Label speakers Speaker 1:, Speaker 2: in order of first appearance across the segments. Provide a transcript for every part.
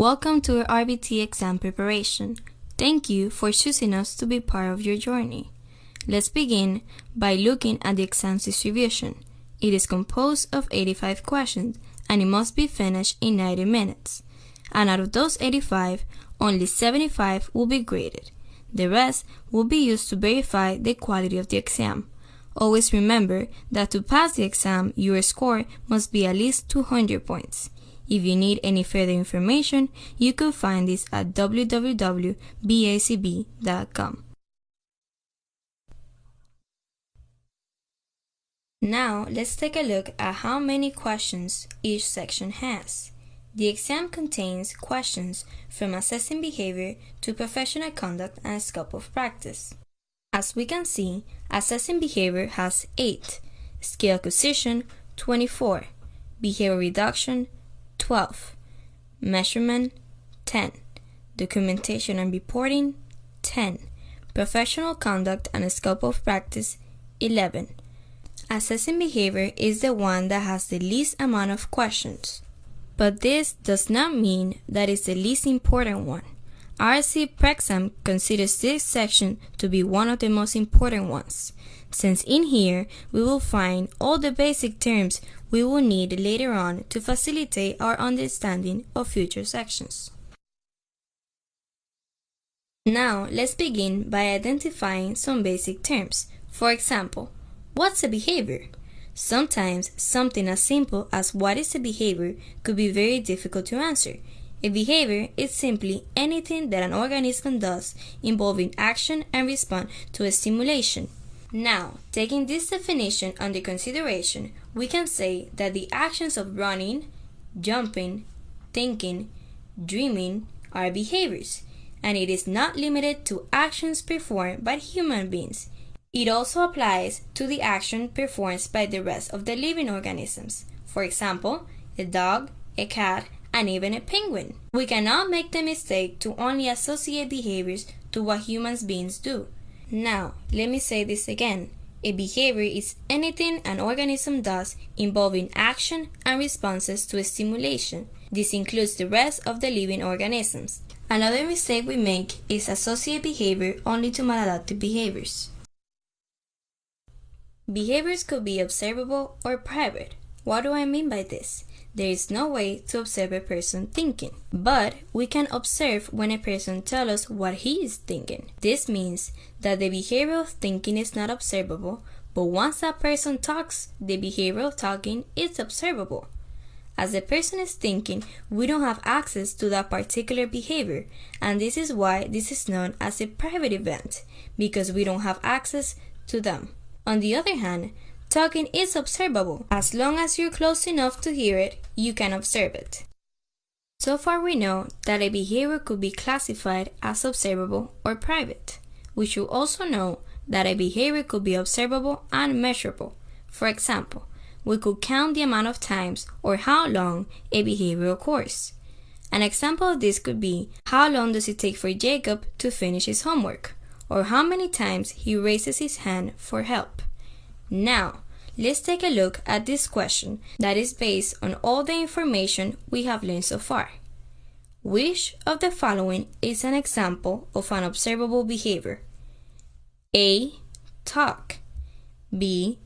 Speaker 1: Welcome to our RBT exam preparation. Thank you for choosing us to be part of your journey. Let's begin by looking at the exam's distribution. It is composed of 85 questions and it must be finished in 90 minutes. And out of those 85, only 75 will be graded. The rest will be used to verify the quality of the exam. Always remember that to pass the exam, your score must be at least 200 points. If you need any further information, you can find this at www.bacb.com. Now, let's take a look at how many questions each section has. The exam contains questions from assessing behavior to professional conduct and scope of practice. As we can see, assessing behavior has 8, skill acquisition 24, behavior reduction 12, measurement 10, documentation and reporting 10, professional conduct and scope of practice 11. Assessing behavior is the one that has the least amount of questions. But this does not mean that it's the least important one. PrEpxam considers this section to be one of the most important ones, since in here we will find all the basic terms we will need later on to facilitate our understanding of future sections. Now, let's begin by identifying some basic terms. For example, what's a behavior? Sometimes something as simple as what is a behavior could be very difficult to answer. A behavior is simply anything that an organism does involving action and response to a stimulation. Now, taking this definition under consideration, we can say that the actions of running, jumping, thinking, dreaming are behaviors, and it is not limited to actions performed by human beings. It also applies to the action performed by the rest of the living organisms. For example, a dog, a cat, and even a penguin. We cannot make the mistake to only associate behaviors to what human beings do. Now, let me say this again. A behavior is anything an organism does involving action and responses to a stimulation. This includes the rest of the living organisms. Another mistake we make is associate behavior only to maladaptive behaviors. Behaviors could be observable or private. What do I mean by this? There is no way to observe a person thinking, but we can observe when a person tells us what he is thinking. This means that the behavior of thinking is not observable, but once that person talks, the behavior of talking is observable. As the person is thinking, we don't have access to that particular behavior, and this is why this is known as a private event, because we don't have access to them. On the other hand, talking is observable. As long as you're close enough to hear it, you can observe it. So far we know that a behavior could be classified as observable or private. We should also know that a behavior could be observable and measurable. For example, we could count the amount of times or how long a behavior occurs. An example of this could be, how long does it take for Jacob to finish his homework? Or how many times he raises his hand for help. Now, let's take a look at this question that is based on all the information we have learned so far. Which of the following is an example of an observable behavior? A. Talk. B.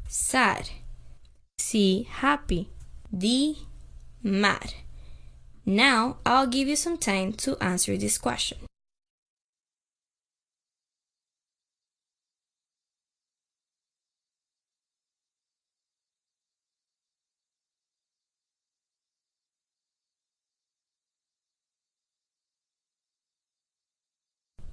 Speaker 1: Sad. C. Happy. D. Mad. Now, I'll give you some time to answer this question.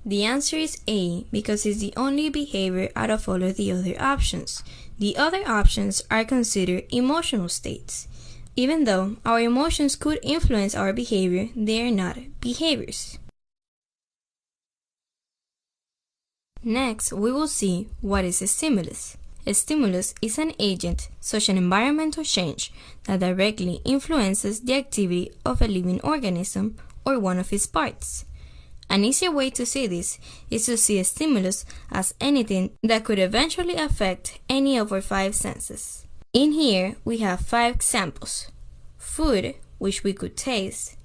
Speaker 1: The answer is A because it's the only behavior out of all of the other options. The other options are considered emotional states. Even though our emotions could influence our behavior, they are not behaviors. Next, we will see what is a stimulus. A stimulus is an agent, such an environmental change, that directly influences the activity of a living organism or one of its parts. An easier way to see this is to see a stimulus as anything that could eventually affect any of our 5 senses. In here, we have 5 examples: food, which we could taste;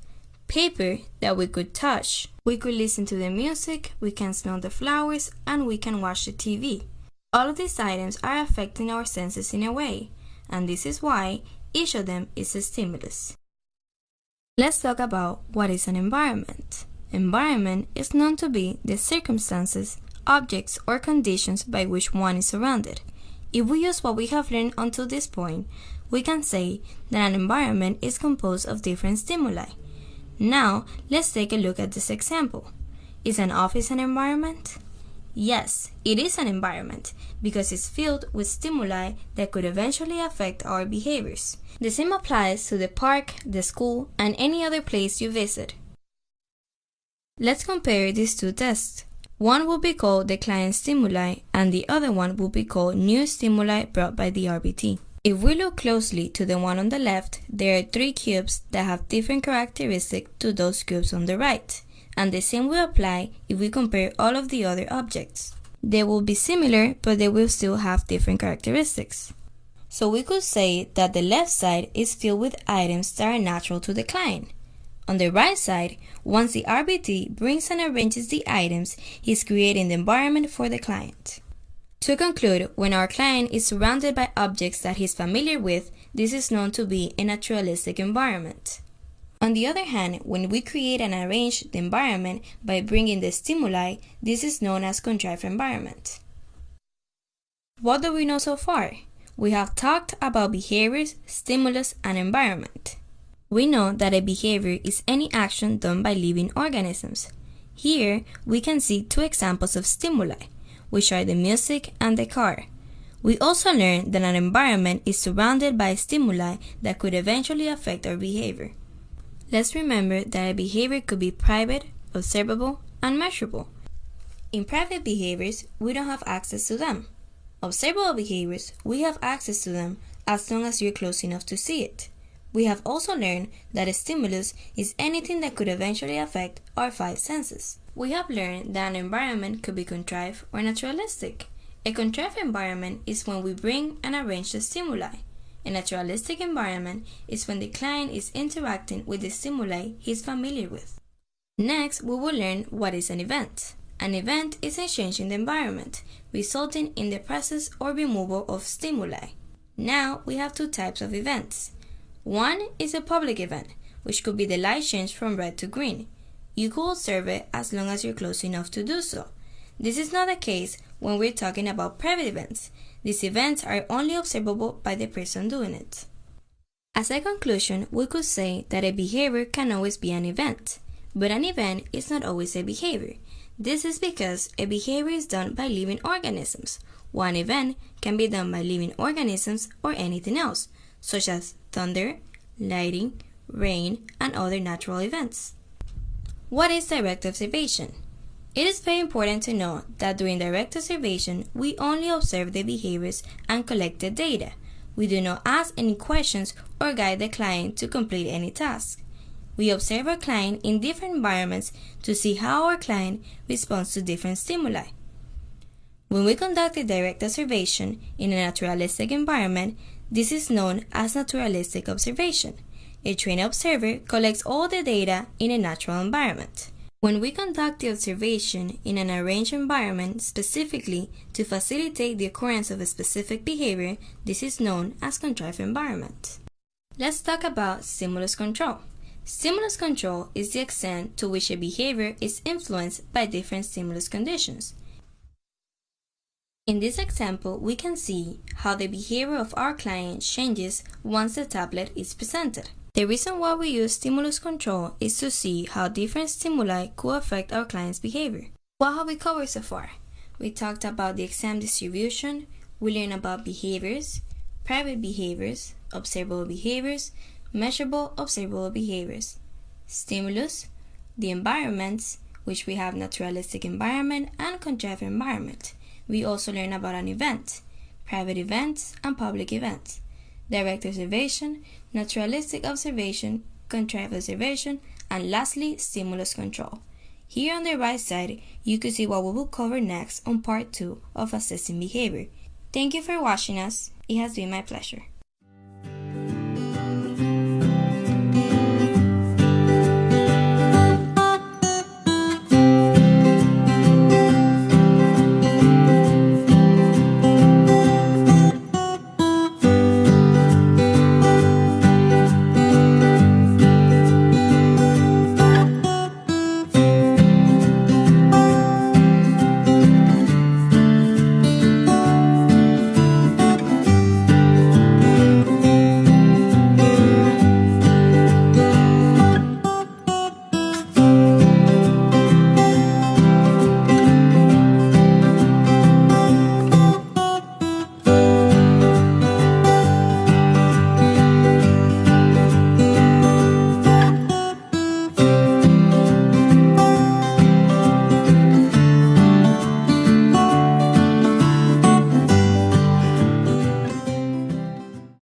Speaker 1: paper that we could touch. We could listen to the music, we can smell the flowers, and we can watch the TV. All of these items are affecting our senses in a way, and this is why each of them is a stimulus. Let's talk about what is an environment. Environment is known to be the circumstances, objects, or conditions by which one is surrounded. If we use what we have learned until this point, we can say that an environment is composed of different stimuli. Now, let's take a look at this example. Is an office an environment? Yes, it is an environment because it's filled with stimuli that could eventually affect our behaviors. The same applies to the park, the school, and any other place you visit. Let's compare these two tests. One will be called the client stimuli and the other one will be called new stimuli brought by the RBT. If we look closely to the one on the left, there are 3 cubes that have different characteristics to those cubes on the right, and the same will apply if we compare all of the other objects. They will be similar, but they will still have different characteristics. So we could say that the left side is filled with items that are natural to the client. On the right side, once the RBT brings and arranges the items, he's creating the environment for the client. To conclude, when our client is surrounded by objects that he's familiar with, this is known to be a naturalistic environment. On the other hand, when we create and arrange the environment by bringing the stimuli, this is known as contrived environment. What do we know so far? We have talked about behaviors, stimulus, and environment. We know that a behavior is any action done by living organisms. Here, we can see 2 examples of stimuli, which are the music and the car. We also learned that an environment is surrounded by stimuli that could eventually affect our behavior. Let's remember that a behavior could be private, observable, and measurable. In private behaviors, we don't have access to them. Observable behaviors, we have access to them as long as you're close enough to see it. We have also learned that a stimulus is anything that could eventually affect our 5 senses. We have learned that an environment could be contrived or naturalistic. A contrived environment is when we bring and arrange the stimuli. A naturalistic environment is when the client is interacting with the stimuli he's familiar with. Next, we will learn what is an event. An event is a change in the environment, resulting in the presence or removal of stimuli. Now, we have 2 types of events. One is a public event, which could be the light change from red to green. You could observe it as long as you're close enough to do so. This is not the case when we're talking about private events. These events are only observable by the person doing it. As a conclusion, we could say that a behavior can always be an event, but an event is not always a behavior. This is because a behavior is done by living organisms. One event can be done by living organisms or anything else, such as thunder, lightning, rain, and other natural events. What is direct observation? It is very important to know that during direct observation, we only observe the behaviors and collect the data. We do not ask any questions or guide the client to complete any task. We observe our client in different environments to see how our client responds to different stimuli. When we conduct a direct observation in a naturalistic environment, this is known as naturalistic observation. A trained observer collects all the data in a natural environment. When we conduct the observation in an arranged environment specifically to facilitate the occurrence of a specific behavior, this is known as contrived environment. Let's talk about stimulus control. Stimulus control is the extent to which a behavior is influenced by different stimulus conditions. In this example, we can see how the behavior of our client changes once the tablet is presented. The reason why we use stimulus control is to see how different stimuli could affect our client's behavior. What have we covered so far? We talked about the exam distribution, we learned about behaviors, private behaviors, observable behaviors, measurable observable behaviors, stimulus, the environments, which we have naturalistic environment and contrived environment. We also learn about an event, private events and public events, direct observation, naturalistic observation, contrived observation, and lastly, stimulus control. Here on the right side, you can see what we will cover next on part 2 of assessing behavior. Thank you for watching us. It has been my pleasure.